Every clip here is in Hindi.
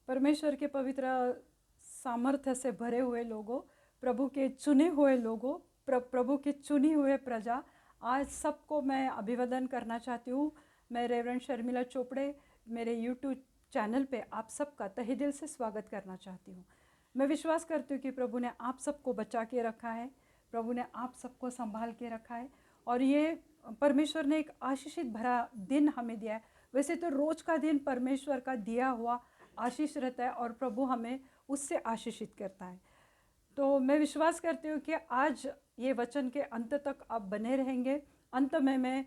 परमेश्वर के पवित्र सामर्थ्य से भरे हुए लोगों, प्रभु के चुने हुए लोगों, प्रभु की चुनी हुए प्रजा, आज सबको मैं अभिवादन करना चाहती हूँ। मैं रेवरेंड शर्मिला चोपड़े मेरे यूट्यूब चैनल पे आप सबका तहे दिल से स्वागत करना चाहती हूँ। मैं विश्वास करती हूँ कि प्रभु ने आप सबको बचा के रखा है, प्रभु ने आप सबको संभाल के रखा है और ये परमेश्वर ने एक आशीषित भरा दिन हमें दिया है। वैसे तो रोज का दिन परमेश्वर का दिया हुआ आशीष रहता है और प्रभु हमें उससे आशीषित करता है। तो मैं विश्वास करती हूँ कि आज ये वचन के अंत तक आप बने रहेंगे। अंत में मैं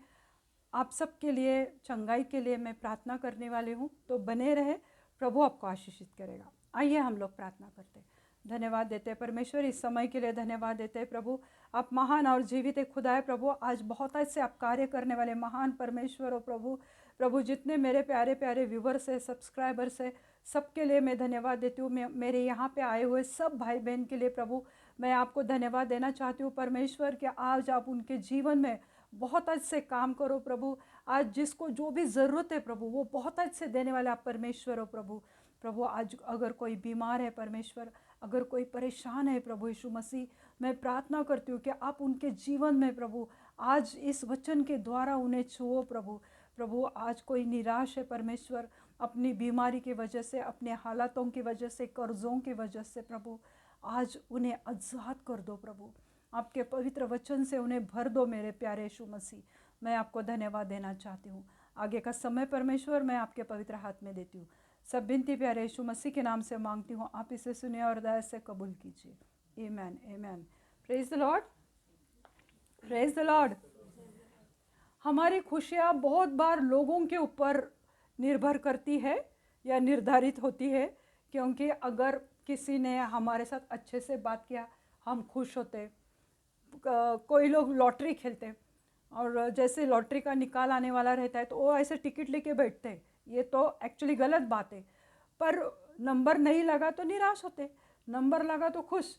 आप सब के लिए चंगाई के लिए मैं प्रार्थना करने वाली हूँ, तो बने रहे, प्रभु आपको आशीषित करेगा। आइए हम लोग प्रार्थना करते हैं। धन्यवाद देते हैं परमेश्वर, इस समय के लिए धन्यवाद देते हैं प्रभु। आप महान और जीवित एक खुदा है प्रभु। आज बहुत ऐसे आप कार्य करने वाले महान परमेश्वर हो प्रभु। प्रभु जितने मेरे प्यारे प्यारे व्यूवर्स है, सब्सक्राइबर्स है, सबके लिए मैं धन्यवाद देती हूँ। मेरे यहाँ पे आए हुए सब भाई बहन के लिए प्रभु मैं आपको धन्यवाद देना चाहती हूँ परमेश्वर कि आज आप उनके जीवन में बहुत अच्छे काम करो प्रभु। आज जिसको जो भी ज़रूरत है प्रभु वो बहुत अच्छे देने वाले आप परमेश्वर हो प्रभु। प्रभु आज अगर कोई बीमार है परमेश्वर, अगर कोई परेशान है प्रभु यीशु मसीह, मैं प्रार्थना करती हूँ कि आप उनके जीवन में प्रभु आज इस वचन के द्वारा उन्हें छुओ प्रभु। प्रभु आज कोई निराश है परमेश्वर, अपनी बीमारी की वजह से, अपने हालातों की वजह से, कर्ज़ों की वजह से प्रभु आज उन्हें आज़ाद कर दो प्रभु। आपके पवित्र वचन से उन्हें भर दो मेरे प्यारे यीशु मसीह। मैं आपको धन्यवाद देना चाहती हूँ। आगे का समय परमेश्वर मैं आपके पवित्र हाथ में देती हूँ। सब विनती प्यारे यीशु मसीह के नाम से मांगती हूँ, आप इसे सुनिए और दया से कबूल कीजिए। Amen amen. Praise the lord, praise the lord. हमारी खुशियाँ बहुत बार लोगों के ऊपर निर्भर करती है या निर्धारित होती है, क्योंकि अगर किसी ने हमारे साथ अच्छे से बात किया हम खुश होते। कोई लोग लॉटरी खेलते और जैसे लॉटरी का निकाल आने वाला रहता है तो वो ऐसे टिकट लेके बैठते हैं। ये तो एक्चुअली गलत बात है, पर नंबर नहीं लगा तो निराश होते, नंबर लगा तो खुश।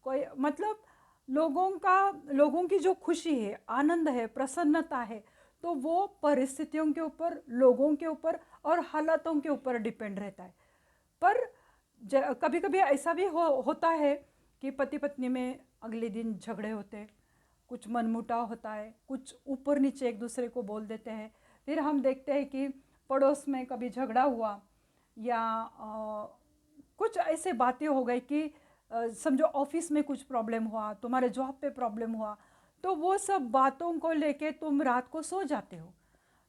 कोई मतलब लोगों की जो खुशी है, आनंद है, प्रसन्नता है, तो वो परिस्थितियों के ऊपर, लोगों के ऊपर और हालातों के ऊपर डिपेंड रहता है। पर कभी कभी ऐसा भी होता है कि पति पत्नी में अगले दिन झगड़े होते हैं, कुछ मनमुटाव होता है, कुछ ऊपर नीचे एक दूसरे को बोल देते हैं। फिर हम देखते हैं कि पड़ोस में कभी झगड़ा हुआ या कुछ ऐसे बातें हो गई कि समझो ऑफिस में कुछ प्रॉब्लम हुआ, तुम्हारे जॉब पे प्रॉब्लम हुआ, तो वो सब बातों को लेके तुम रात को सो जाते हो।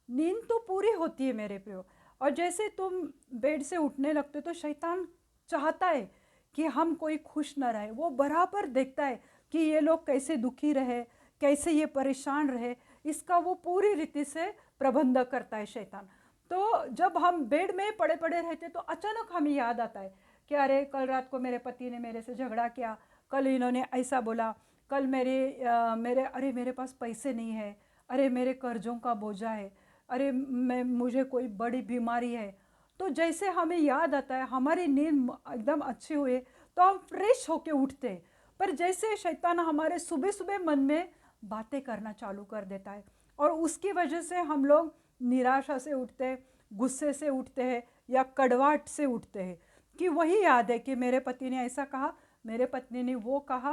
नींद तो पूरी होती है मेरे प्रियो, और जैसे तुम बेड से उठने लगते हो तो शैतान चाहता है कि हम कोई खुश न रहे। वो बराबर देखता है कि ये लोग कैसे दुखी रहे, कैसे ये परेशान रहे, इसका वो पूरी रीति से प्रबंध करता है शैतान। तो जब हम बेड में पड़े पड़े रहते तो अचानक हमें याद आता है कि अरे कल रात को मेरे पति ने मेरे से झगड़ा किया, कल इन्होंने ऐसा बोला, कल अरे मेरे पास पैसे नहीं है, अरे मेरे कर्जों का बोझा है, अरे मुझे कोई बड़ी बीमारी है। तो जैसे हमें याद आता है, हमारी नींद एकदम अच्छी हुई तो हम फ्रेश होके उठते हैं। पर जैसे शैतान हमारे सुबह सुबह मन में बातें करना चालू कर देता है और उसकी वजह से हम लोग निराशा से उठते हैं, गुस्से से उठते हैं या कड़वाहट से उठते हैं कि वही याद है कि मेरे पति ने ऐसा कहा, मेरे पत्नी ने वो कहा,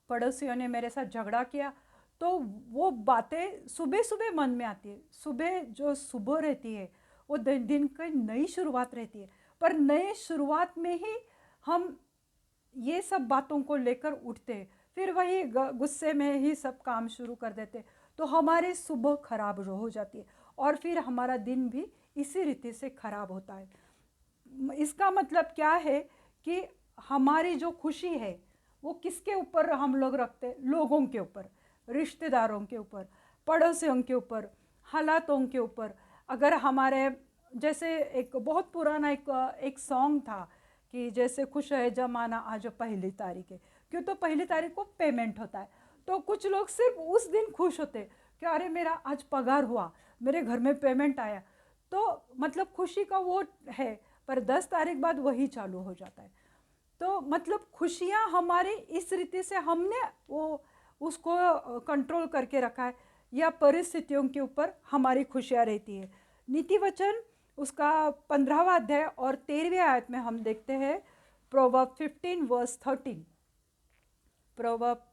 पड़ोसियों ने मेरे साथ झगड़ा किया। तो वो बातें सुबह सुबह मन में आती है। सुबह जो सुबह रहती है वो दिन की नई शुरुआत रहती है, पर नए शुरुआत में ही हम ये सब बातों को लेकर उठते हैं, फिर वही गुस्से में ही सब काम शुरू कर देते, तो हमारी सुबह खराब हो जाती है और फिर हमारा दिन भी इसी रीति से खराब होता है। इसका मतलब क्या है कि हमारी जो खुशी है वो किसके ऊपर हम लोग रखते हैं? लोगों के ऊपर, रिश्तेदारों के ऊपर, पड़ोसियों के ऊपर, हालातों के ऊपर। अगर हमारे जैसे एक बहुत पुराना एक सॉन्ग था कि जैसे खुश है जमाना आज पहली तारीख है, क्यों तो पहली तारीख को पेमेंट होता है, तो कुछ लोग सिर्फ उस दिन खुश होते कि अरे मेरा आज पगार हुआ, मेरे घर में पेमेंट आया। तो मतलब खुशी का वो है, पर 10 तारीख बाद वही चालू हो जाता है। तो मतलब खुशियाँ हमारे इस रीति से हमने वो उसको कंट्रोल करके रखा है, या परिस्थितियों के ऊपर हमारी खुशियाँ रहती है। नीति वचन उसका 15वां अध्याय और 13वीं आयत में हम देखते हैं प्रोवर्ब 15 वर्स 13। प्रोवर्ब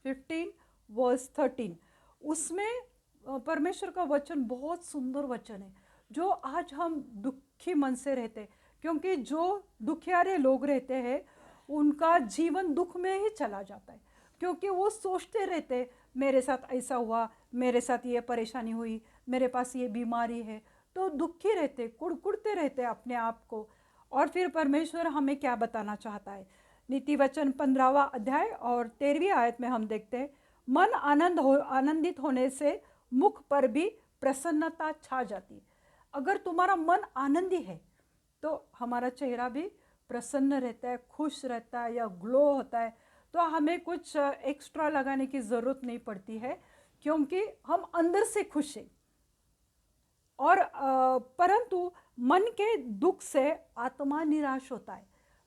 15 वर्स 13, उसमें परमेश्वर का वचन बहुत सुंदर वचन है जो आज हम दुखी मन से रहते, क्योंकि जो दुखियारे लोग रहते हैं उनका जीवन दुख में ही चला जाता है, क्योंकि वो सोचते रहते मेरे साथ ऐसा हुआ, मेरे साथ ये परेशानी हुई, मेरे पास ये बीमारी है, तो दुखी रहते, कुड़कुड़ते रहते अपने आप को। और फिर परमेश्वर हमें क्या बताना चाहता है, नीति वचन 15वां अध्याय और 13वीं आयत में हम देखते हैं, मन आनंदित होने से मुख पर भी प्रसन्नता छा जाती है। अगर तुम्हारा मन आनंदी है तो हमारा चेहरा भी प्रसन्न रहता है, खुश रहता है या ग्लो होता है। तो हमें कुछ एक्स्ट्रा लगाने की ज़रूरत नहीं पड़ती है, क्योंकि हम अंदर से खुश हैं। और परंतु मन के दुख से आत्मा निराश होता है।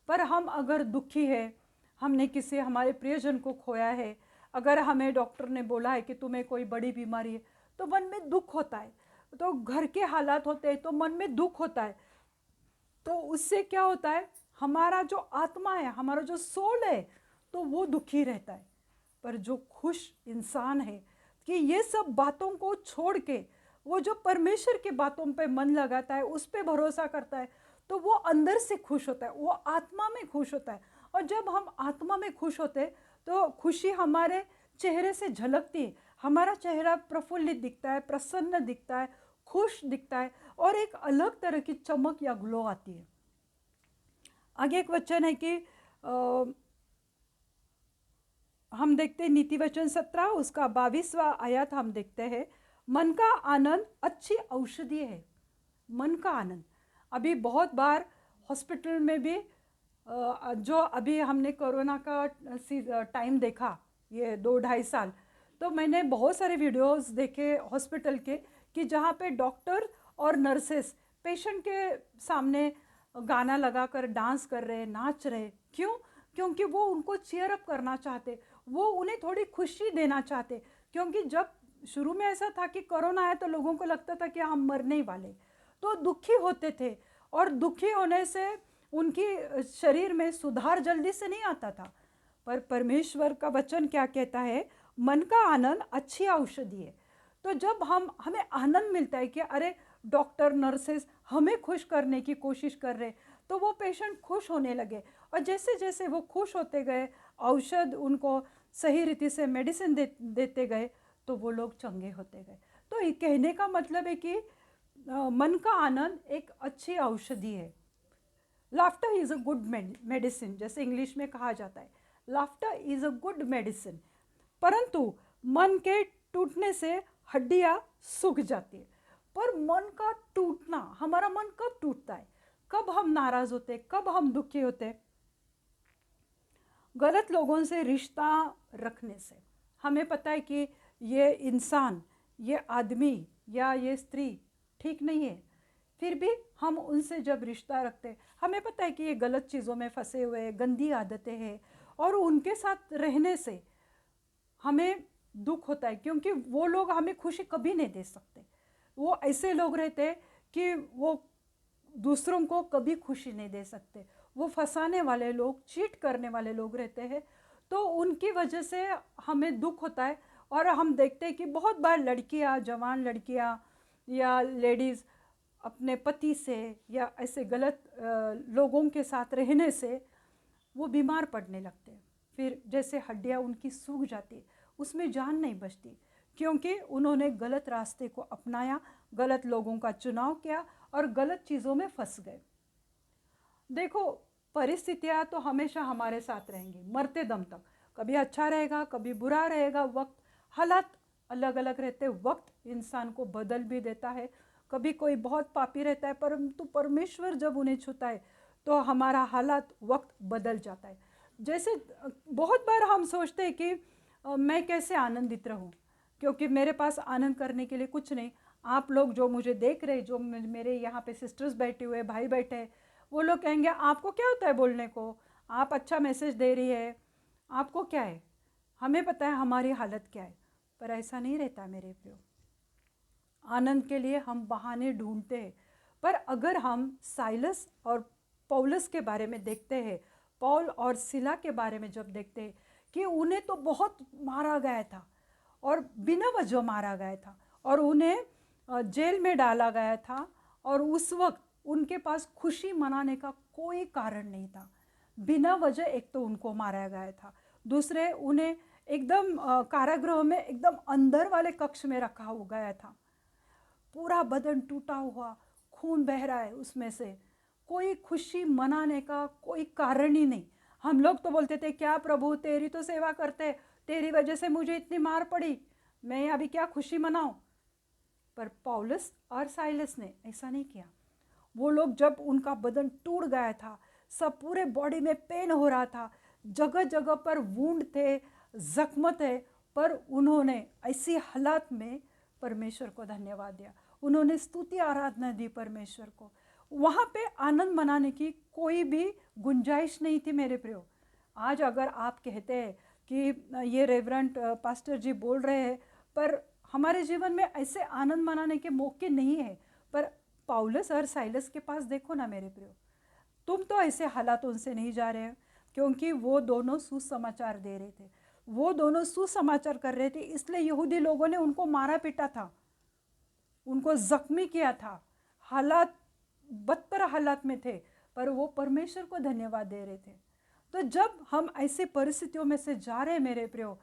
पर हम अगर दुखी है, हमने किसी हमारे प्रियजन को खोया है, अगर हमें डॉक्टर ने बोला है कि तुम्हें कोई बड़ी बीमारी है, तो मन में दुख होता है। तो घर के हालात होते हैं तो मन में दुख होता है। तो उससे क्या होता है, हमारा जो आत्मा है, हमारा जो सोल है, तो वो दुखी रहता है। पर जो खुश इंसान है कि ये सब बातों को छोड़ के वो जो परमेश्वर की बातों पे मन लगाता है, उस पे भरोसा करता है, तो वो अंदर से खुश होता है, वो आत्मा में खुश होता है। और जब हम आत्मा में खुश होते हैं तो खुशी हमारे चेहरे से झलकती है, हमारा चेहरा प्रफुल्लित दिखता है, प्रसन्न दिखता है, खुश दिखता है, और एक अलग तरह की चमक या ग्लो आती है। आगे एक वचन है कि हम देखते हैं नीति वचन 17 उसका 22वां आयत हम देखते हैं, मन का आनंद अच्छी औषधि है। मन का आनंद, अभी बहुत बार हॉस्पिटल में भी जो अभी हमने कोरोना का टाइम देखा, ये 2-2.5 साल, तो मैंने बहुत सारे वीडियोस देखे हॉस्पिटल के कि जहाँ पे डॉक्टर और नर्सेस पेशेंट के सामने गाना लगाकर डांस कर रहे, नाच रहे। क्यों? क्योंकि वो उनको चीयर अप करना चाहते, वो उन्हें थोड़ी खुशी देना चाहते। क्योंकि जब शुरू में ऐसा था कि कोरोना आया तो लोगों को लगता था कि हम मरने ही वाले, तो दुखी होते थे, और दुखी होने से उनकी शरीर में सुधार जल्दी से नहीं आता था। पर परमेश्वर का वचन क्या कहता है, मन का आनंद अच्छी औषधि है। तो जब हमें आनंद मिलता है कि अरे डॉक्टर नर्सेस हमें खुश करने की कोशिश कर रहे, तो वो पेशेंट खुश होने लगे, और जैसे जैसे वो खुश होते गए, औषध उनको सही रीति से मेडिसिन देते गए, तो वो लोग चंगे होते गए। तो ये कहने का मतलब है कि मन का आनंद एक अच्छी औषधि है। Laughter is a good medicine, जैसे इंग्लिश में कहा जाता है, laughter is a good medicine. परंतु मन के टूटने से हड्डियाँ सूख जाती है। पर मन का टूटना, हमारा मन कब टूटता है, कब हम नाराज़ होते, कब हम दुखी होते, गलत लोगों से रिश्ता रखने से। हमें पता है कि ये इंसान, ये आदमी या ये स्त्री ठीक नहीं है, फिर भी हम उनसे जब रिश्ता रखते, हमें पता है कि ये गलत चीज़ों में फंसे हुए, गंदी आदतें हैं, और उनके साथ रहने से हमें दुख होता है, क्योंकि वो लोग हमें खुशी कभी नहीं दे सकते। वो ऐसे लोग रहते हैं कि वो दूसरों को कभी खुशी नहीं दे सकते, वो फंसाने वाले लोग, चीट करने वाले लोग रहते हैं। तो उनकी वजह से हमें दुख होता है। और हम देखते हैं कि बहुत बार लड़कियां, जवान लड़कियां या लेडीज़ अपने पति से या ऐसे गलत लोगों के साथ रहने से वो बीमार पड़ने लगते हैं। फिर जैसे हड्डियाँ उनकी सूख जाती, उसमें जान नहीं बचती, क्योंकि उन्होंने गलत रास्ते को अपनाया, गलत लोगों का चुनाव किया और गलत चीज़ों में फंस गए। देखो, परिस्थितियाँ तो हमेशा हमारे साथ रहेंगी मरते दम तक, कभी अच्छा रहेगा, कभी बुरा रहेगा, वक्त, हालात अलग अलग रहते, वक्त इंसान को बदल भी देता है। कभी कोई बहुत पापी रहता है, परंतु परमेश्वर जब उन्हें छूता है तो हमारा हालात, वक्त बदल जाता है। जैसे बहुत बार हम सोचते हैं कि मैं कैसे आनंदित रहूं, क्योंकि मेरे पास आनंद करने के लिए कुछ नहीं। आप लोग जो मुझे देख रहे, जो मेरे यहाँ पे सिस्टर्स बैठे हुए, भाई बैठे हैं, वो लोग कहेंगे आपको क्या होता है बोलने को, आप अच्छा मैसेज दे रही है, आपको क्या है। हमें पता है हमारी हालत क्या है, पर ऐसा नहीं रहता मेरे प्रियो। आनंद के लिए हम बहाने ढूंढते हैं, पर अगर हम साइलस और पौलुस के बारे में देखते हैं, पौल और सिला के बारे में जब देखते हैं कि उन्हें तो बहुत मारा गया था और बिना वजह मारा गया था और उन्हें जेल में डाला गया था, और उस वक्त उनके पास खुशी मनाने का कोई कारण नहीं था। बिना वजह एक तो उनको मारा गया था, दूसरे उन्हें एकदम कारागृह में एकदम अंदर वाले कक्ष में रखा हो गया था। पूरा बदन टूटा हुआ, खून बह रहा है उसमें से, कोई खुशी मनाने का कोई कारण ही नहीं। हम लोग तो बोलते थे क्या प्रभु तेरी तो सेवा करते, तेरी वजह से मुझे इतनी मार पड़ी, मैं अभी क्या खुशी मनाऊं। पर पौलुस और साइलस ने ऐसा नहीं किया। वो लोग जब उनका बदन टूट गया था, सब पूरे बॉडी में पेन हो रहा था, जगह जगह पर वुंड थे, जख्म थे, पर उन्होंने ऐसी हालात में परमेश्वर को धन्यवाद दिया, उन्होंने स्तुति आराधना दी परमेश्वर को। वहाँ पे आनंद मनाने की कोई भी गुंजाइश नहीं थी मेरे प्रियो। आज अगर आप कहते हैं कि ये रेवरेंट पास्टर जी बोल रहे हैं, पर हमारे जीवन में ऐसे आनंद मनाने के मौके नहीं है। पर पौलुस और साइलस के पास देखो ना मेरे प्रियो, तुम तो ऐसे हालातों से नहीं जा रहे हो, क्योंकि वो दोनों सुसमाचार दे रहे थे, वो दोनों सुसमाचार कर रहे थे, इसलिए यहूदी लोगों ने उनको मारा पीटा था, उनको जख्मी किया था, हालात बदतर हालात में थे, पर वो परमेश्वर को धन्यवाद दे रहे थे। तो जब हम ऐसी परिस्थितियों में से जा रहे हैं मेरे प्रियो,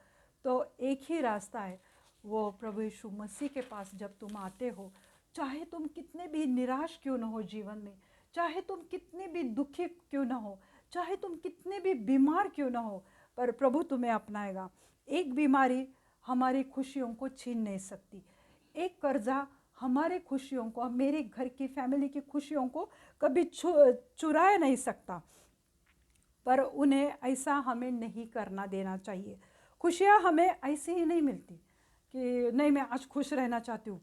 तो एक ही रास्ता है, वो प्रभु यीशु मसीह के पास जब तुम आते हो, चाहे तुम कितने भी निराश क्यों न हो जीवन में, चाहे तुम कितने भी दुखी क्यों न हो, चाहे तुम कितने भी बीमार क्यों न हो, पर प्रभु तुम्हें अपनाएगा। एक बीमारी हमारी खुशियों को छीन नहीं सकती, एक कर्जा हमारे खुशियों को, मेरे घर की फैमिली की खुशियों को कभी चुरा नहीं सकता। पर उन्हें ऐसा हमें नहीं करना देना चाहिए। खुशियाँ हमें ऐसे ही नहीं मिलती कि नहीं मैं आज खुश रहना चाहती हूँ,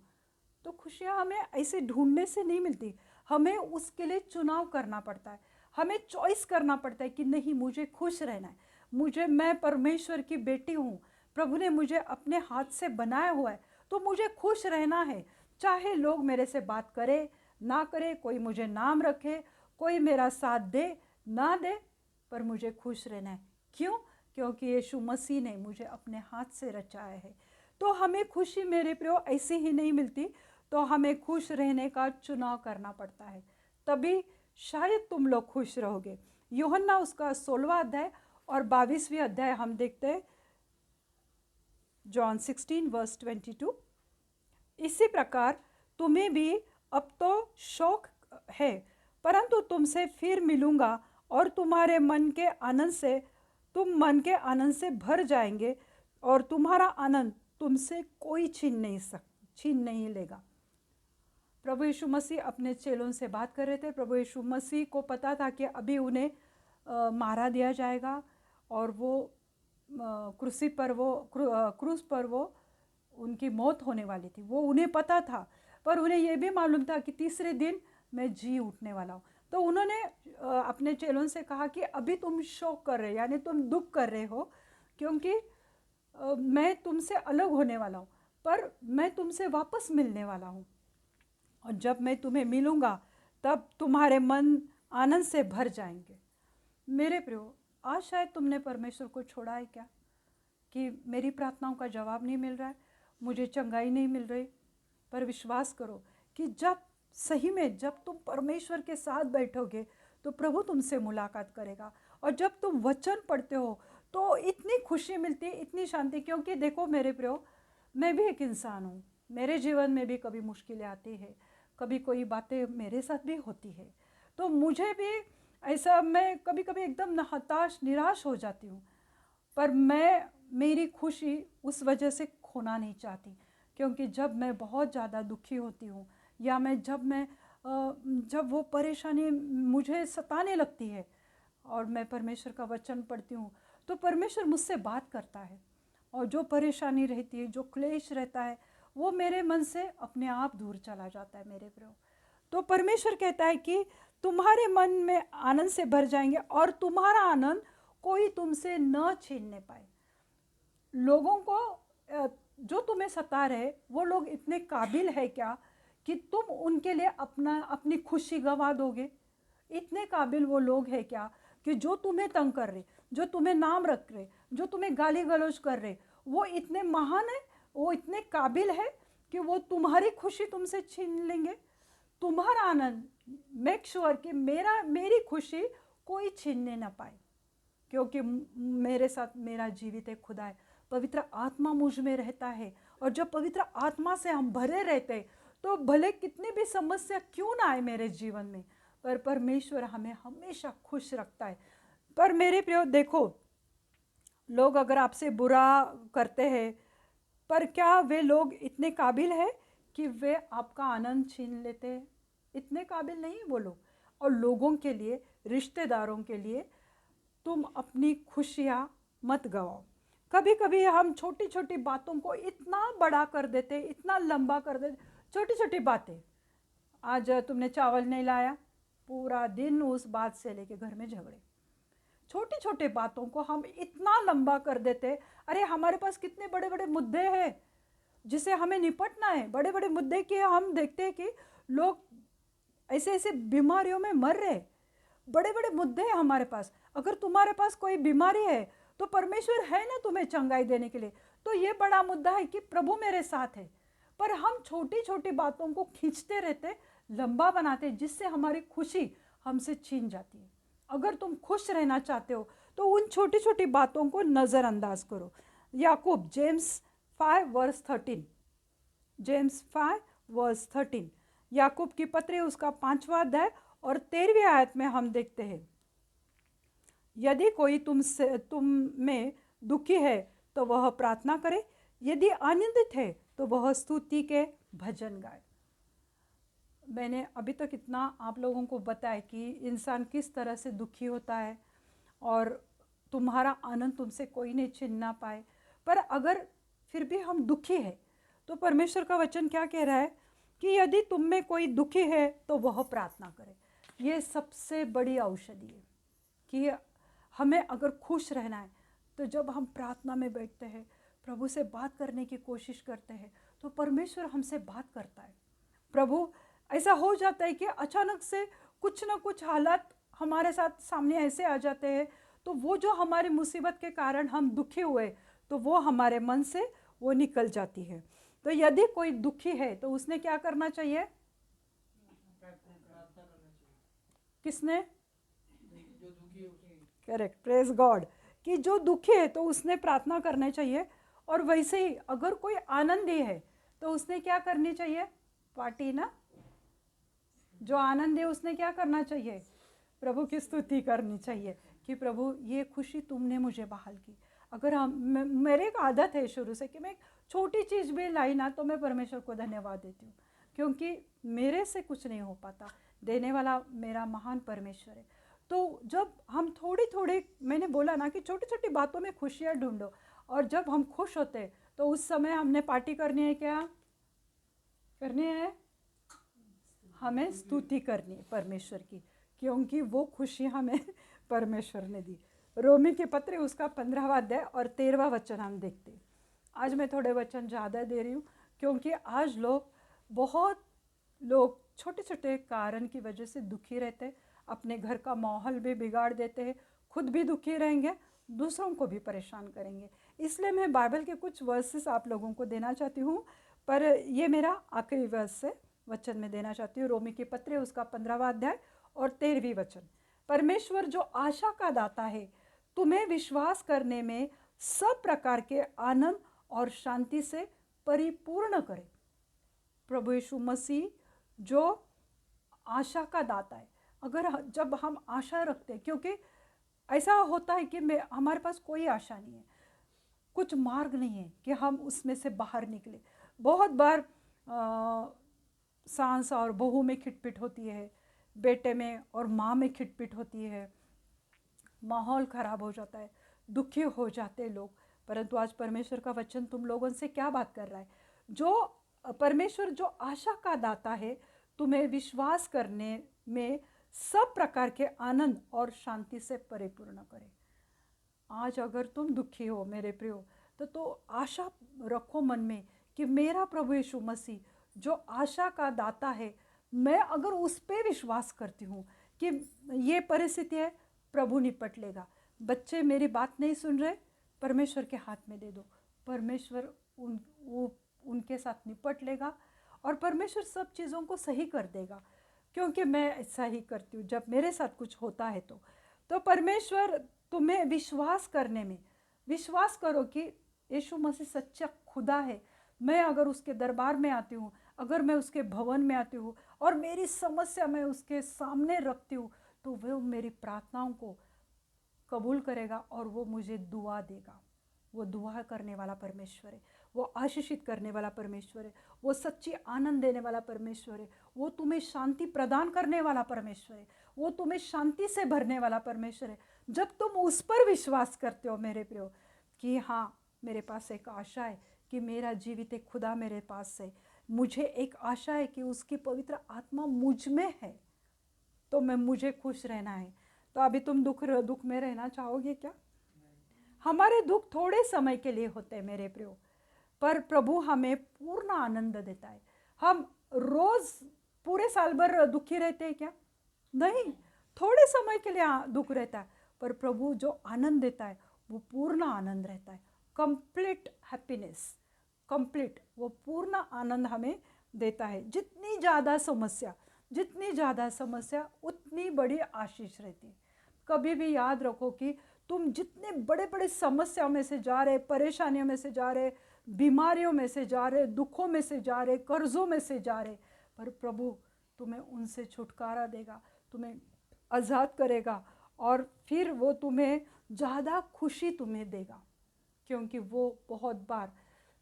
तो खुशियाँ हमें ऐसे ढूंढने से नहीं मिलती, हमें उसके लिए चुनाव करना पड़ता है, हमें चॉइस करना पड़ता है कि नहीं मुझे खुश रहना है, मैं परमेश्वर की बेटी हूँ, प्रभु ने मुझे अपने हाथ से बनाया हुआ है, तो मुझे खुश रहना है। चाहे लोग मेरे से बात करे ना करे, कोई मुझे नाम रखे, कोई मेरा साथ दे ना दे, पर मुझे खुश रहना है। क्यों? क्योंकि यीशु मसीह ने मुझे अपने हाथ से रचाया है। तो हमें खुशी मेरे प्रियो ऐसे ही नहीं मिलती, तो हमें खुश रहने का चुनाव करना पड़ता है, तभी शायद तुम लोग खुश रहोगे। यूहन्ना उसका 16वां अध्याय और 22वीं अध्याय हम देखते हैं, जॉन 16 वर्स 22। इसी प्रकार तुम्हें भी अब तो शौक है, परंतु तुमसे फिर मिलूंगा और तुम्हारे मन के आनंद से, तुम मन के आनंद से भर जाएंगे, और तुम्हारा आनंद तुमसे कोई छीन नहीं लेगा। प्रभु यीशु मसीह अपने चेलों से बात कर रहे थे। प्रभु यीशु मसीह को पता था कि अभी उन्हें मारा दिया जाएगा, और वो क्रूस पर वो उनकी मौत होने वाली थी, वो उन्हें पता था। पर उन्हें ये भी मालूम था कि तीसरे दिन मैं जी उठने वाला हूँ। तो उन्होंने अपने चेलों से कहा कि अभी तुम शोक कर रहे, यानी तुम दुख कर रहे हो, क्योंकि मैं तुमसे अलग होने वाला हूँ, पर मैं तुमसे वापस मिलने वाला हूँ, और जब मैं तुम्हें मिलूँगा तब तुम्हारे मन आनंद से भर जाएंगे। मेरे प्रियो, आज शायद तुमने परमेश्वर को छोड़ा है क्या, कि मेरी प्रार्थनाओं का जवाब नहीं मिल रहा है, मुझे चंगाई नहीं मिल रही। पर विश्वास करो कि जब सही में जब तुम परमेश्वर के साथ बैठोगे तो प्रभु तुमसे मुलाकात करेगा, और जब तुम वचन पढ़ते हो तो इतनी खुशी मिलती है, इतनी शांति। क्योंकि देखो मेरे प्रियो, मैं भी एक इंसान हूँ, मेरे जीवन में भी कभी मुश्किलें आती है, कभी कोई बातें मेरे साथ भी होती है, तो मुझे भी ऐसा, मैं कभी कभी एकदम हताश निराश हो जाती हूँ। पर मैं मेरी खुशी उस वजह से खोना नहीं चाहती, क्योंकि जब मैं बहुत ज़्यादा दुखी होती हूँ, या जब वो परेशानी मुझे सताने लगती है और मैं परमेश्वर का वचन पढ़ती हूँ, तो परमेश्वर मुझसे बात करता है, और जो परेशानी रहती है, जो क्लेश रहता है, वो मेरे मन से अपने आप दूर चला जाता है मेरे प्रियो। तो परमेश्वर कहता है कि तुम्हारे मन में आनंद से भर जाएंगे, और तुम्हारा आनंद कोई तुमसे न छीनने पाए। लोगों को जो तुम्हें सता रहे, वो लोग इतने काबिल है क्या कि तुम उनके लिए अपनी खुशी गंवा दोगे? इतने काबिल वो लोग हैं क्या कि जो तुम्हें तंग कर रहे, जो तुम्हें नाम रख रहे, जो तुम्हें गाली गलौज कर रहे, वो इतने महान है, वो इतने काबिल है कि वो तुम्हारी खुशी तुमसे छीन लेंगे, तुम्हारा आनंद। मेक श्योर कि मेरी खुशी कोई छीनने ना पाए, क्योंकि मेरे साथ मेरा जीवित एक खुदा है, पवित्र आत्मा मुझ में रहता है। और जब पवित्र आत्मा से हम भरे रहते तो भले कितनी भी समस्या क्यों ना आए मेरे जीवन में, पर परमेश्वर हमें हमेशा खुश रखता है। पर मेरे प्रियो देखो, लोग अगर आपसे बुरा करते हैं, पर क्या वे लोग इतने काबिल है कि वे आपका आनंद छीन लेते हैं? इतने काबिल नहीं वो लोग। और लोगों के लिए, रिश्तेदारों के लिए तुम अपनी खुशियाँ मत गवाओ। कभी कभी हम छोटी छोटी बातों को इतना बड़ा कर देते, इतना लंबा कर देते, छोटी छोटी बातें। आज तुमने चावल नहीं लाया, पूरा दिन उस बात से लेके घर में झगड़े। छोटी छोटी बातों को हम इतना लंबा कर देते। अरे हमारे पास कितने बड़े बड़े मुद्दे हैं जिसे हमें निपटना है, बड़े बड़े मुद्दे के हम देखते हैं कि लोग ऐसे ऐसे बीमारियों में मर रहे। बड़े बड़े मुद्दे हैं हमारे पास। अगर तुम्हारे पास कोई बीमारी है तो परमेश्वर है ना तुम्हें चंगाई देने के लिए। तो ये बड़ा मुद्दा है कि प्रभु मेरे साथ है, पर हम छोटी छोटी बातों को खींचते रहते, लंबा बनाते, जिससे हमारी खुशी हमसे छीन जाती है। अगर तुम खुश रहना चाहते हो तो उन छोटी छोटी बातों को नज़रअंदाज करो। याकूब जेम्स 5:13, जेम्स 5:13, याकूब की पत्री उसका 5वां अध्याय और 13वीं आयत में हम देखते हैं, यदि कोई तुम में दुखी है तो वह प्रार्थना करे, यदि आनंदित है तो वह स्तुति के भजन गाए। मैंने अभी तक इतना आप लोगों को बताया कि इंसान किस तरह से दुखी होता है और तुम्हारा आनंद तुमसे कोई नहीं छीन ना पाए। पर अगर फिर भी हम दुखी है तो परमेश्वर का वचन क्या कह रहा है कि यदि तुम में कोई दुखी है तो वह प्रार्थना करे। ये सबसे बड़ी औषधि है कि हमें अगर खुश रहना है तो जब हम प्रार्थना में बैठते हैं, प्रभु से बात करने की कोशिश करते हैं, तो परमेश्वर हमसे बात करता है। प्रभु, ऐसा हो जाता है कि अचानक से कुछ ना कुछ हालात हमारे साथ सामने ऐसे आ जाते हैं, तो वो जो हमारी मुसीबत के कारण हम दुखी हुए, तो वो हमारे मन से वो निकल जाती है। तो यदि कोई दुखी है तो उसने क्या करना चाहिए? किसने? करेक्ट, प्रेज गॉड, कि जो दुखी है तो उसने प्रार्थना करना चाहिए। और वैसे ही अगर कोई आनंदी है तो उसने क्या करनी चाहिए? पार्टी ना। जो आनंद है उसने क्या करना चाहिए? प्रभु की स्तुति करनी चाहिए कि प्रभु ये खुशी तुमने मुझे बहाल की। अगर मेरे एक आदत है शुरू से कि मैं छोटी चीज़ भी लाई ना तो मैं परमेश्वर को धन्यवाद देती हूँ, क्योंकि मेरे से कुछ नहीं हो पाता, देने वाला मेरा महान परमेश्वर है। तो जब हम थोड़ी थोड़ी, मैंने बोला ना कि छोटी छोटी बातों में खुशियाँ ढूंढो, और जब हम खुश होते तो उस समय हमने पार्टी करनी है। क्या करनी है? हमें स्तुति करनी है परमेश्वर की, क्योंकि वो खुशी हमें परमेश्वर ने दी। रोमी के पत्र उसका 15वां अध्याय और 13वां वचन हम देखते हैं। आज मैं थोड़े वचन ज़्यादा दे रही हूँ क्योंकि आज बहुत लोग छोटे छोटे कारण की वजह से दुखी रहते हैं, अपने घर का माहौल भी बिगाड़ देते हैं, खुद भी दुखी रहेंगे, दूसरों को भी परेशान करेंगे। इसलिए मैं बाइबल के कुछ वर्सेस आप लोगों को देना चाहती हूँ, पर ये मेरा आखिरी वर्स है, वचन में देना चाहती हूँ। रोमी के पत्र उसका 15वां अध्याय और 13वीं वचन। परमेश्वर जो आशा का दाता है, तुम्हें विश्वास करने में सब प्रकार के आनंद और शांति से परिपूर्ण करे। प्रभु यीशु मसीह जो आशा का दाता है, अगर जब हम आशा रखते हैं, क्योंकि ऐसा होता है कि हमारे पास कोई आशा नहीं है, कुछ मार्ग नहीं है कि हम उसमें से बाहर निकले। बहुत बार सास और बहू में खिटपिट होती है, बेटे में और माँ में खिटपिट होती है, माहौल ख़राब हो जाता है, दुखी हो जाते हैं लोग। परंतु आज परमेश्वर का वचन तुम लोगों से क्या बात कर रहा है? जो परमेश्वर जो आशा का दाता है, तुम्हें विश्वास करने में सब प्रकार के आनंद और शांति से परिपूर्ण करे। आज अगर तुम दुखी हो मेरे प्रियो, तो आशा रखो मन में कि मेरा प्रभु यीशु मसीह जो आशा का दाता है, मैं अगर उस पे विश्वास करती हूँ कि ये परिस्थिति है, प्रभु निपट लेगा। बच्चे मेरी बात नहीं सुन रहे, परमेश्वर के हाथ में दे दो, परमेश्वर उनके साथ निपट लेगा और परमेश्वर सब चीज़ों को सही कर देगा। क्योंकि मैं ऐसा ही करती हूँ जब मेरे साथ कुछ होता है। तो परमेश्वर तुम्हें विश्वास करने में, विश्वास करो कि यीशु मसीह सच्चा खुदा है। मैं अगर उसके दरबार में आती हूँ, अगर मैं उसके भवन में आती हूँ और मेरी समस्या मैं उसके सामने रखती हूँ, तो वो मेरी प्रार्थनाओं को कबूल करेगा और वो मुझे दुआ देगा। वो दुआ करने वाला परमेश्वर है, वो आशीषित करने वाला परमेश्वर है, वो सच्ची आनंद देने वाला परमेश्वर है, वो तुम्हें शांति प्रदान करने वाला परमेश्वर है, वो तुम्हें शांति से भरने वाला परमेश्वर है। जब तुम उस पर विश्वास करते हो मेरे प्रियो कि हाँ, मेरे पास एक आशा है कि मेरा जीवित एक खुदा मेरे पास है, मुझे एक आशा है कि उसकी पवित्र आत्मा मुझ में है, तो मुझे खुश रहना है। तो अभी तुम दुख में रहना चाहोगे क्या? हमारे दुख थोड़े समय के लिए होते हैं मेरे प्रियो, पर प्रभु हमें पूर्ण आनंद देता है। हम रोज पूरे साल भर दुखी रहते हैं क्या? नहीं, थोड़े समय के लिए दुख रहता है, पर प्रभु जो आनंद देता है वो पूर्ण आनंद रहता है, कंप्लीट हैप्पीनेस, कंप्लीट, वो पूर्ण आनंद हमें देता है। जितनी ज़्यादा समस्या उतनी बड़ी आशीष रहती है। कभी भी याद रखो कि तुम जितने बड़े बड़े समस्या में से जा रहे, परेशानियों में से जा रहे, बीमारियों में से जा रहे, दुखों में से जा रहे, कर्जों में से जा रहे, पर प्रभु तुम्हें उनसे छुटकारा देगा, तुम्हें आज़ाद करेगा और फिर वो तुम्हें ज़्यादा खुशी तुम्हें देगा, क्योंकि वो बहुत बार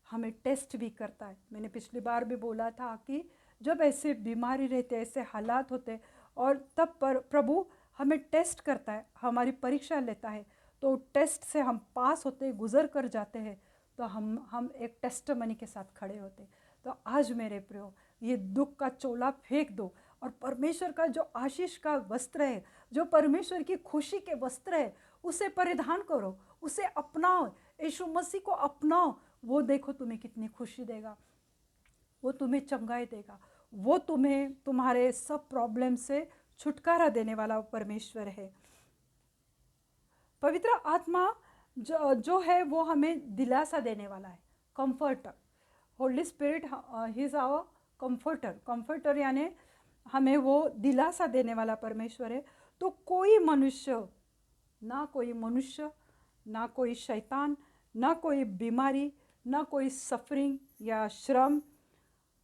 हमें टेस्ट भी करता है। मैंने पिछली बार भी बोला था कि जब ऐसे बीमारी रहते, ऐसे हालात होते, और तब पर प्रभु हमें टेस्ट करता है, हमारी परीक्षा लेता है, तो टेस्ट से हम पास होते, गुजर कर जाते हैं, तो हम एक टेस्टमनी के साथ खड़े होते। तो आज मेरे प्रियो, ये दुख का चोला फेंक दो और परमेश्वर का जो आशीष का वस्त्र है, जो परमेश्वर की खुशी के वस्त्र है, उसे परिधान करो, उसे अपनाओ, यीशु मसीह को अपनाओ। वो देखो तुम्हें कितनी खुशी देगा, वो तुम्हें चंगाई देगा, वो तुम्हें तुम्हारे सब प्रॉब्लम से छुटकारा देने वाला परमेश्वर है। पवित्र आत्मा जो है वो हमें दिलासा देने वाला है, comforter. Holy spirit he is our comforter यानी हमें वो दिलासा देने वाला परमेश्वर है। तो कोई मनुष्य, ना कोई शैतान, ना कोई बीमारी, ना कोई सफरिंग या श्रम,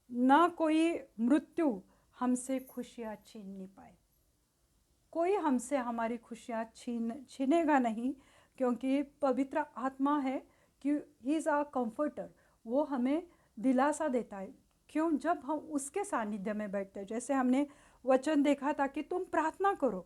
ना कोई मृत्यु हमसे खुशियाँ छीन नहीं पाए। कोई हमसे हमारी खुशियाँ छीनेगा नहीं, क्योंकि पवित्र आत्मा है कि ही इज़ आवर कंफर्टर। वो हमें दिलासा देता है। क्यों? जब हम उसके सानिध्य में बैठते हैं। जैसे हमने वचन देखा था कि तुम प्रार्थना करो,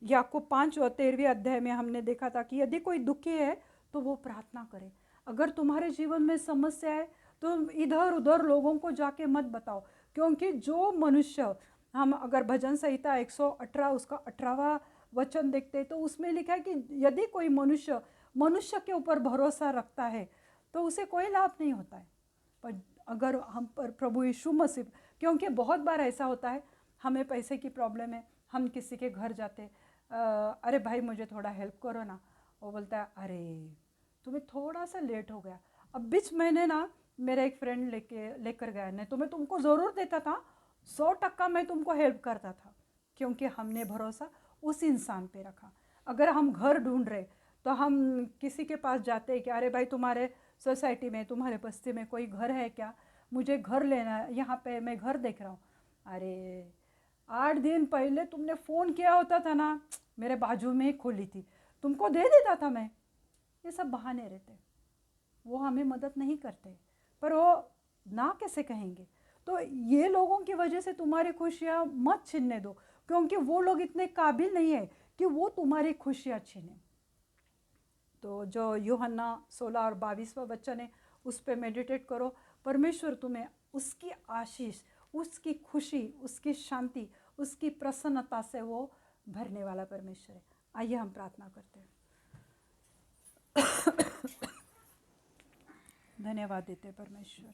याकूब 5:13 अध्याय में हमने देखा था कि यदि कोई दुखी है तो वो प्रार्थना करे। अगर तुम्हारे जीवन में समस्या है तो इधर उधर लोगों को जाके मत बताओ, क्योंकि जो मनुष्य, हम अगर भजन संहिता 118 उसका 18वां वचन देखते हैं तो उसमें लिखा है कि यदि कोई मनुष्य के ऊपर भरोसा रखता है तो उसे कोई लाभ नहीं होता है। पर अगर हम पर प्रभु यीशु मसीह, क्योंकि बहुत बार ऐसा होता है, हमें पैसे की प्रॉब्लम है, हम किसी के घर जाते, अरे भाई मुझे थोड़ा हेल्प करो ना, वो बोलता है अरे तुम्हें थोड़ा सा लेट हो गया, अब बीच महीने ना मेरा एक फ्रेंड लेकर गया, नहीं तो मैं तुमको ज़रूर देता था, 100% मैं तुमको हेल्प करता था, क्योंकि हमने भरोसा उस इंसान पे रखा। अगर हम घर ढूंढ रहे तो हम किसी के पास जाते हैं कि अरे भाई तुम्हारे सोसाइटी में, तुम्हारे बस्ती में कोई घर है क्या, मुझे घर लेना है, यहाँ पे मैं घर देख रहा हूँ। अरे 8 दिन पहले तुमने फ़ोन किया होता था ना, मेरे बाजू में ही खोली थी, तुमको दे देता था मैं। ये सब बहाने रहते, वो हमें मदद नहीं करते, पर वो ना कैसे कहेंगे। तो ये लोगों की वजह से तुम्हारी खुशियाँ मत छीनने दो, क्योंकि वो लोग इतने काबिल नहीं है कि वो तुम्हारी खुशियाँ छीने। तो जो यूहन्ना 16 और 22वां वचन है उस पर मेडिटेट करो। परमेश्वर तुम्हें उसकी आशीष, उसकी खुशी, उसकी शांति, उसकी प्रसन्नता से वो भरने वाला परमेश्वर है। आइए हम प्रार्थना करते हैं। धन्यवाद देते परमेश्वर,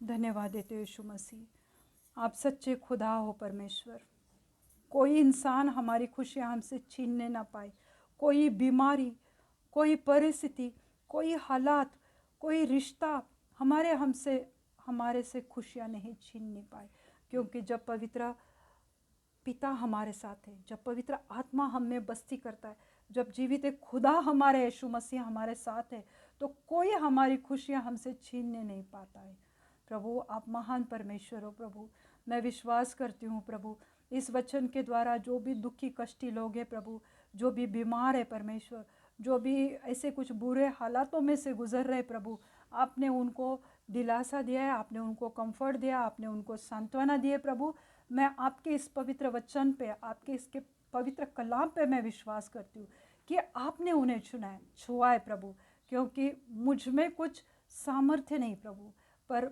धन्यवाद देते हो यीशु मसीह। आप सच्चे खुदा हो परमेश्वर। कोई इंसान हमारी खुशियाँ हमसे छीनने ना पाए। कोई बीमारी, कोई परिस्थिति, कोई हालात, कोई रिश्ता हमारे से खुशियाँ नहीं छीनने पाए, क्योंकि जब पवित्र पिता हमारे साथ है, जब पवित्र आत्मा हम में बस्ती करता है, जब जीवित एक खुदा हमारे यीशु मसीह हमारे साथ है, तो कोई हमारी खुशियाँ हमसे छीनने नहीं पाता है। प्रभु आप महान परमेश्वर हो। प्रभु मैं विश्वास करती हूँ प्रभु, इस वचन के द्वारा जो भी दुखी कष्टी लोग हैं प्रभु, जो भी बीमार है परमेश्वर, जो भी ऐसे कुछ बुरे हालातों में से गुजर रहे प्रभु, आपने उनको दिलासा दिया है, आपने उनको कंफर्ट दिया, आपने उनको सांत्वना दी है प्रभु। मैं आपके इस पवित्र वचन पे, आपके इसके पवित्र कलाम पे मैं विश्वास करती हूँ कि आपने उन्हें चुना है, छुआ है प्रभु, क्योंकि मुझ में कुछ सामर्थ्य नहीं प्रभु, पर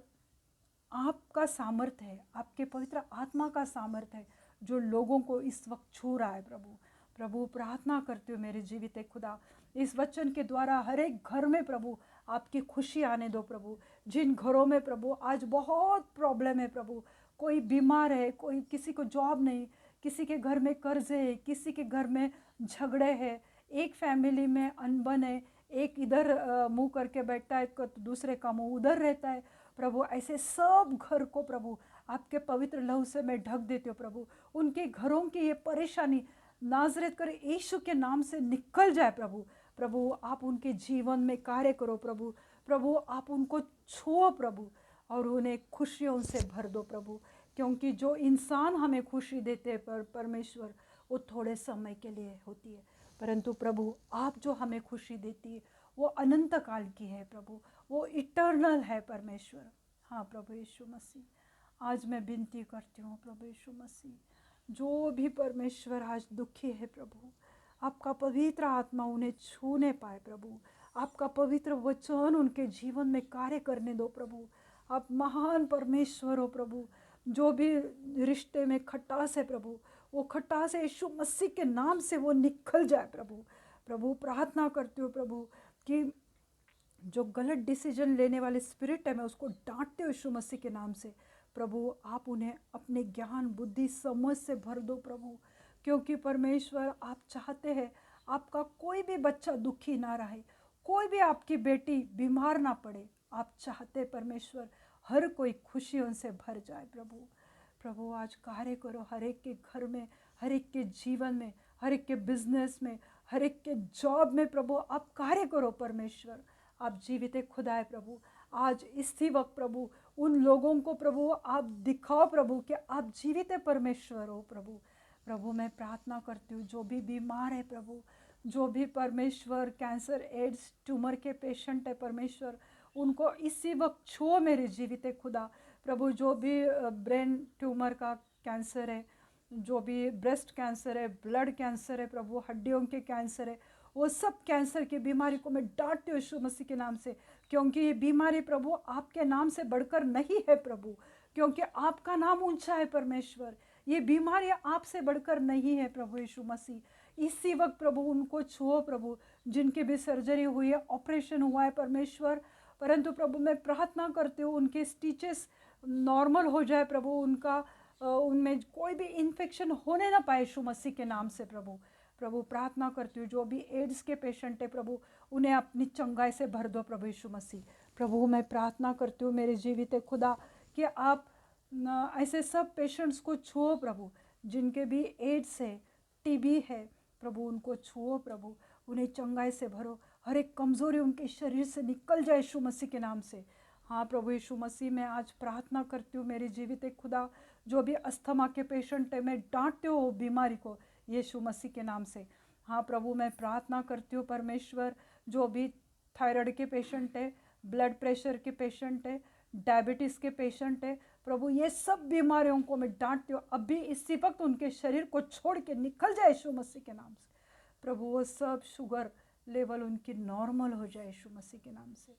आपका सामर्थ्य है, आपके पवित्र आत्मा का सामर्थ्य है जो लोगों को इस वक्त छू रहा है प्रभु। प्रभु प्रार्थना करती हूँ मेरे जीवित खुदा, इस वचन के द्वारा हर एक घर में प्रभु आपकी खुशी आने दो प्रभु। जिन घरों में प्रभु आज बहुत प्रॉब्लम है प्रभु, कोई बीमार है, कोई किसी को जॉब नहीं, किसी के घर में कर्ज है, किसी के घर में झगड़े हैं, एक फैमिली में अनबन है, एक इधर मुंह करके बैठता है तो दूसरे का मुंह उधर रहता है प्रभु। ऐसे सब घर को प्रभु आपके पवित्र लहू से मैं ढक देती हूँ प्रभु। उनके घरों की ये परेशानी नाज़रेत कर यीशु के नाम से निकल जाए प्रभु। प्रभु आप उनके जीवन में कार्य करो प्रभु। प्रभु आप उनको छुओ प्रभु और उन्हें खुशियों से भर दो प्रभु, क्योंकि जो इंसान हमें खुशी देते हैं परमेश्वर, वो थोड़े समय के लिए होती है, परंतु प्रभु आप जो हमें खुशी देती है वो अनंत काल की है प्रभु, वो इटर्नल है परमेश्वर। हाँ प्रभु यीशु मसीह, आज मैं विनती करती हूँ प्रभु यीशु मसीह, जो भी परमेश्वर आज दुखी है प्रभु, आपका पवित्र आत्मा उन्हें छूने पाए प्रभु, आपका पवित्र वचन उनके जीवन में कार्य करने दो प्रभु। आप महान परमेश्वर हो प्रभु। जो भी रिश्ते में खटास है प्रभु, वो खटास यीशु मसीह के नाम से वो निकल जाए प्रभु। प्रभु प्रार्थना करती हूँ प्रभु कि जो गलत डिसीजन लेने वाले स्पिरिट है, मैं उसको डांटते हूँ यीशु मसीह के नाम से। प्रभु आप उन्हें अपने ज्ञान बुद्धि समझ से भर दो प्रभु, क्योंकि परमेश्वर आप चाहते हैं आपका कोई भी बच्चा दुखी ना रहे, कोई भी आपकी बेटी बीमार ना पड़े। आप चाहते परमेश्वर हर कोई खुशियों से भर जाए प्रभु। प्रभु आज कार्य करो हर एक के घर में, हर एक के जीवन में, हर एक के बिजनेस में, हर एक के जॉब में प्रभु आप कार्य करो परमेश्वर। आप जीवित खुदा है प्रभु। आज इसी वक्त प्रभु उन लोगों को प्रभु आप दिखाओ प्रभु कि आप जीवित परमेश्वर हो प्रभु। प्रभु मैं प्रार्थना करती हूँ जो भी बीमार है प्रभु, जो भी परमेश्वर कैंसर एड्स ट्यूमर के पेशेंट है परमेश्वर, उनको इसी वक्त छुओ मेरे जीवित खुदा। प्रभु जो भी ब्रेन ट्यूमर का कैंसर है, जो भी ब्रेस्ट कैंसर है, ब्लड कैंसर है प्रभु, हड्डियों के कैंसर है, वो सब कैंसर की बीमारी को मैं डांटती हूँ यीशु मसीह के नाम से, क्योंकि ये बीमारी प्रभु आपके नाम से बढ़कर नहीं है प्रभु, क्योंकि आपका नाम ऊंचा है परमेश्वर। ये बीमारी आपसे बढ़कर नहीं है प्रभु यीशु मसीह। इसी वक्त प्रभु उनको छुओ प्रभु, जिनकी भी सर्जरी हुई है, ऑपरेशन हुआ है परमेश्वर, परंतु प्रभु मैं प्रार्थना करती हूँ उनके स्टिचेस नॉर्मल हो जाए प्रभु, उनका उनमें कोई भी इन्फेक्शन होने ना पाए यीशु मसीह के नाम से प्रभु। प्रभु प्रार्थना करती हूँ जो भी एड्स के पेशेंट है प्रभु, उन्हें अपनी चंगाई से भर दो प्रभु यीशु मसीह। प्रभु मैं प्रार्थना करती हूँ मेरे जीवित खुदा कि आप ऐसे सब पेशेंट्स को छुओ प्रभु, जिनके भी एड्स है, टीबी है प्रभु, उनको छुओ प्रभु, उन्हें चंगाई से भरो, हर एक कमज़ोरी उनके शरीर से निकल जाए यीशु मसीह के नाम से। हाँ प्रभु यीशु मसीह मैं आज प्रार्थना करती हूँ मेरे जीवित खुदा, जो भी अस्थमा के पेशेंट है मैं डांटती हूँ बीमारी को यीशु मसीह के नाम से। हाँ प्रभु मैं प्रार्थना करती हूँ परमेश्वर, जो भी थायराइड के पेशेंट है, ब्लड प्रेशर के पेशेंट है, डायबिटीज़ के पेशेंट है प्रभु, ये सब बीमारियों को मैं डांटती हूँ, अभी इसी वक्त उनके शरीर को छोड़ के निकल जाए यीशु मसीह के नाम से। प्रभु वो सब शुगर लेवल उनकी नॉर्मल हो जाए यीशु मसीह के नाम से।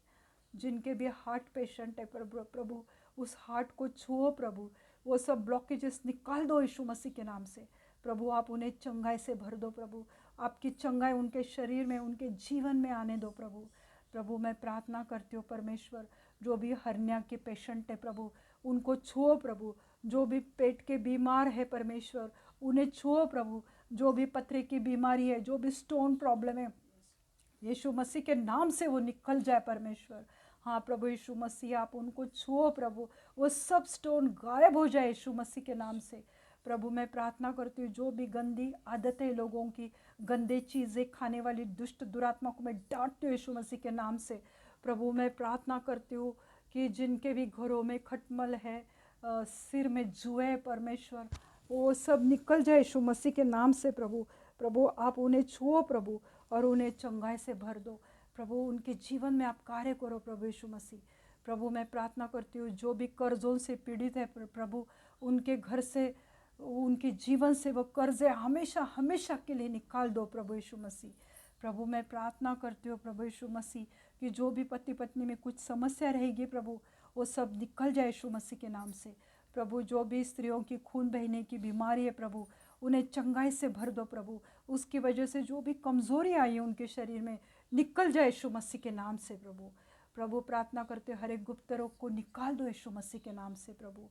जिनके भी हार्ट पेशेंट है प्रभु उस हार्ट को छुओ प्रभु, वो सब ब्लॉकेजेस निकाल दो यीशु मसीह के नाम से। प्रभु आप उन्हें चंगाई से भर दो प्रभु, आपकी चंगाई उनके शरीर में, उनके जीवन में आने दो प्रभु। प्रभु मैं प्रार्थना करती हूँ परमेश्वर, जो भी हर्निया के पेशेंट है प्रभु उनको छुओ प्रभु, जो भी पेट के बीमार है परमेश्वर उन्हें छुओ प्रभु, जो भी पथरी की बीमारी है, जो भी स्टोन प्रॉब्लम है, यीशु मसीह के नाम से वो निकल जाए परमेश्वर। हाँ प्रभु यीशु मसीह आप उनको छुओ प्रभु, वो सब स्टोन गायब हो जाए यीशु मसीह के नाम से। प्रभु मैं प्रार्थना करती हूँ जो भी गंदी आदतें लोगों की, गंदे चीज़ें खाने वाली दुष्ट दुरात्मा को मैं डांटती हूँ यीशु मसीह के नाम से। प्रभु मैं प्रार्थना करती हूँ कि जिनके भी घरों में खटमल है, सिर में जुए परमेश्वर, वो सब निकल जाए यीशु मसीह के नाम से प्रभु। प्रभु आप उन्हें छुओ प्रभु और उन्हें चंगाई से भर दो प्रभु, उनके जीवन में आप कार्य करो प्रभु यीशु मसीह। प्रभु मैं प्रार्थना करती हूँ जो भी कर्जों से पीड़ित है प्रभु, उनके घर से, उनके जीवन से वो कर्जे हमेशा हमेशा के लिए निकाल दो प्रभु यीशु मसीह। प्रभु मैं प्रार्थना करती हूँ प्रभु यीशु मसीह कि जो भी पति पत्नी में कुछ समस्या रहेगी प्रभु वो सब निकल जाए यीशु मसीह के नाम से। प्रभु जो भी स्त्रियों की खून बहने की बीमारी है प्रभु उन्हें चंगाई से भर दो प्रभु, उसकी वजह से जो भी कमज़ोरी आई है उनके शरीर में निकल जाए यीशु मसीह के नाम से प्रभु। प्रभु प्रार्थना करते हर एक गुप्त रोग को निकाल दो यीशु मसीह के नाम से प्रभु।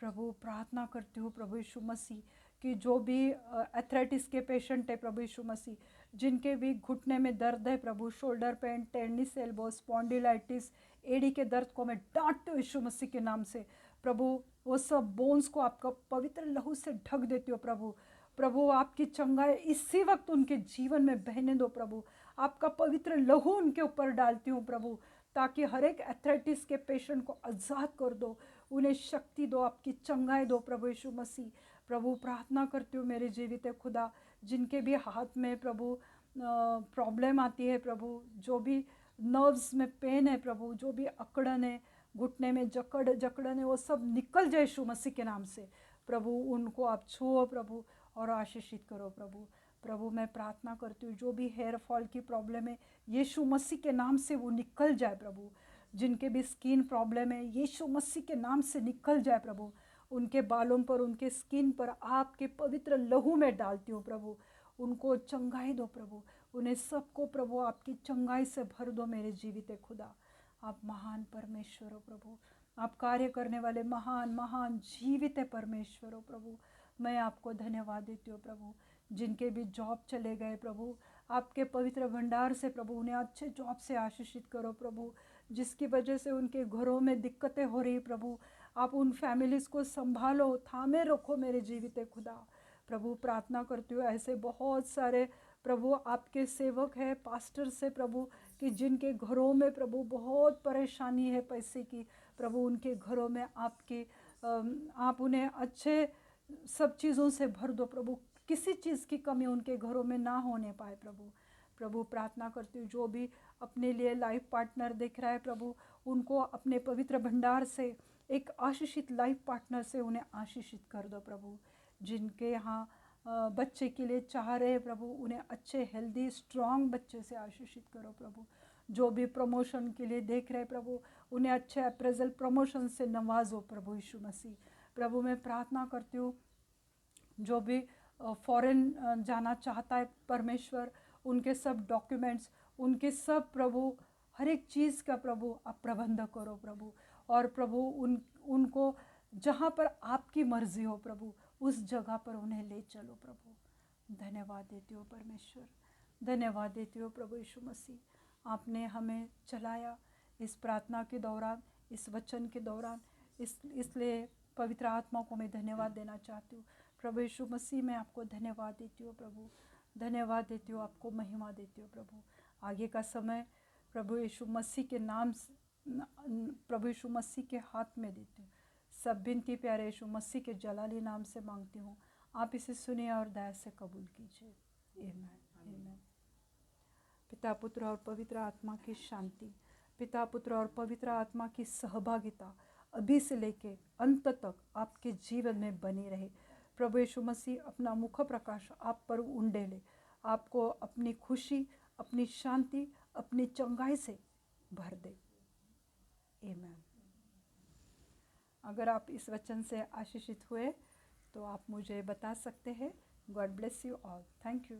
प्रभु प्रार्थना करती हूँ प्रभु यीशु मसीह कि जो भी एथराइटिस के पेशेंट है प्रभु यीशु मसीह, जिनके भी घुटने में दर्द है प्रभु, shoulder pain, tennis elbow, spondylitis, एड़ी के दर्द को मैं डांटती हूँ यीशु मसीह के नाम से प्रभु। वो सब बोन्स को आपका पवित्र लहू से ढक देती हो प्रभु। प्रभु आपकी चंगाई इसी वक्त उनके जीवन में बहने दो प्रभु, आपका पवित्र लहू उनके ऊपर डालती हूँ प्रभु, ताकि हर एक एथराइटिस के पेशेंट को आज़ाद कर दो, उन्हें शक्ति दो, आपकी चंगाई दो प्रभु यीशु मसीह। प्रभु प्रार्थना करती हूँ मेरे जीवित खुदा, जिनके भी हाथ में प्रभु प्रॉब्लम आती है प्रभु, जो भी नर्व्स में पेन है प्रभु, जो भी अकड़न है, घुटने में जकड़न है, वो सब निकल जाए यीशु मसीह के नाम से प्रभु। उनको आप छुओ प्रभु और आशीषित करो प्रभु। प्रभु मैं प्रार्थना करती हूँ जो भी हेयर फॉल की प्रॉब्लम है यीशु मसीह के नाम से वो निकल जाए प्रभु। जिनके भी स्किन प्रॉब्लम है यीशु मसीह के नाम से निकल जाए प्रभु। उनके बालों पर, उनके स्किन पर आपके पवित्र लहू में डालती हूँ प्रभु, उनको चंगाई दो प्रभु, उन्हें सबको प्रभु आपकी चंगाई से भर दो मेरे जीवित खुदा। आप महान परमेश्वर हो प्रभु, आप कार्य करने वाले महान महान जीवित परमेश्वर हो प्रभु। मैं आपको धन्यवाद देती हूँ प्रभु। जिनके भी जॉब चले गए प्रभु, आपके पवित्र भंडार से प्रभु उन्हें अच्छे जॉब से आशीषित करो प्रभु। जिसकी वजह से उनके घरों में दिक्कतें हो रही प्रभु, आप उन फैमिलीज़ को संभालो, थामे रखो मेरे जीवित खुदा। प्रभु प्रार्थना करती हूँ ऐसे बहुत सारे प्रभु आपके सेवक हैं, पास्टर से प्रभु, कि जिनके घरों में प्रभु बहुत परेशानी है पैसे की प्रभु, उनके घरों में आपके आप उन्हें अच्छे सब चीज़ों से भर दो प्रभु, किसी चीज़ की कमी उनके घरों में ना होने पाए प्रभु। प्रभु प्रार्थना करती हूँ जो भी अपने लिए लाइफ पार्टनर देख रहा है प्रभु, उनको अपने पवित्र भंडार से एक आशीषित लाइफ पार्टनर से उन्हें आशीषित कर दो प्रभु। जिनके यहाँ बच्चे के लिए चाह रहे प्रभु, उन्हें अच्छे हेल्दी स्ट्रॉन्ग बच्चे से आशीषित करो प्रभु। जो भी प्रमोशन के लिए देख रहे प्रभु, उन्हें अच्छे अप्रेजल प्रमोशन से नवाजो प्रभु यीशु मसीह। प्रभु मैं प्रार्थना करती हूँ जो भी फॉरेन जाना चाहता है परमेश्वर, उनके सब डॉक्यूमेंट्स, उनके सब प्रभु हर एक चीज़ का प्रभु आप प्रबंध करो प्रभु। और प्रभु उनको जहाँ पर आपकी मर्जी हो प्रभु उस जगह पर उन्हें ले चलो प्रभु। धन्यवाद देती हो परमेश्वर, धन्यवाद देती हो प्रभु यीशु मसीह। आपने हमें चलाया इस प्रार्थना के दौरान, इस वचन के दौरान, इसलिए पवित्र आत्मा को मैं धन्यवाद देना चाहती हूँ प्रभु यीशु मसीह। मैं आपको धन्यवाद देती हूँ प्रभु, धन्यवाद देती हूँ, आपको महिमा देती हूँ प्रभु। आगे का समय प्रभु यीशु मसीह के नाम, प्रभु यीशु मसीह के हाथ में देती हूँ। सब बिनती प्यारे यीशु मसीह के जलाली नाम से मांगती हूँ, आप इसे सुनिए और दया से कबूल कीजिए। आमीन, आमीन। पिता पुत्र और पवित्र आत्मा की शांति, पिता पुत्र और पवित्र आत्मा की सहभागिता अभी से लेके अंत तक आपके जीवन में बनी रहे। प्रभु यीशु मसीह अपना मुख प्रकाश आप पर उंडे ले, आपको अपनी खुशी, अपनी शांति, अपनी चंगाई से भर दे। आमीन। अगर आप इस वचन से आशीषित हुए तो आप मुझे बता सकते हैं। God bless you all. Thank you.